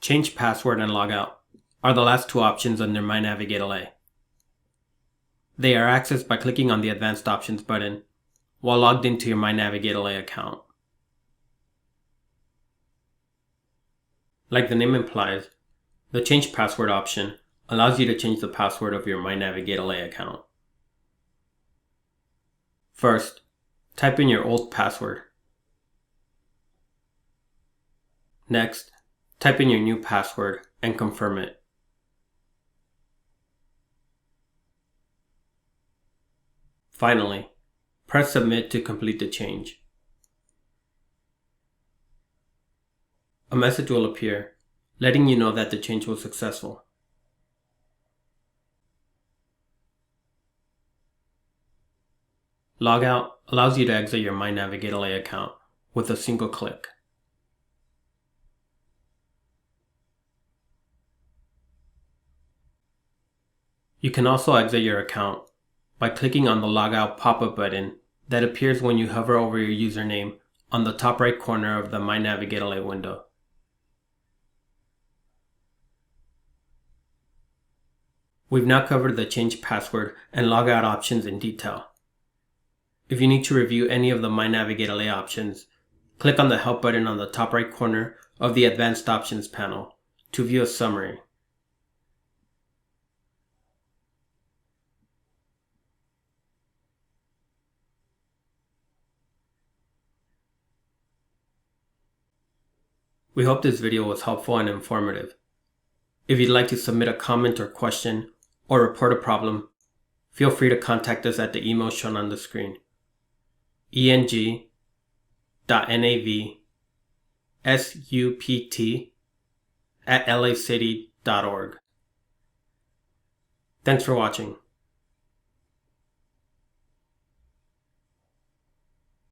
Change password and logout are the last two options under My NavigateLA. They are accessed by clicking on the Advanced Options button while logged into your My NavigateLA account. Like the name implies, the Change Password option allows you to change the password of your My NavigateLA account. First, type in your old password. Next, type in your new password and confirm it. Finally, press Submit to complete the change. A message will appear, letting you know that the change was successful. Logout allows you to exit your My NavigateLA account with a single click. You can also exit your account by clicking on the Logout pop-up button that appears when you hover over your username on the top right corner of the My NavigateLA window. We've now covered the change password and logout options in detail. If you need to review any of the My NavigateLA options, click on the Help button on the top right corner of the Advanced Options panel to view a summary. We hope this video was helpful and informative. If you'd like to submit a comment or question or report a problem, feel free to contact us at the email shown on the screen: eng.navsupt@lacity.org. Thanks for watching.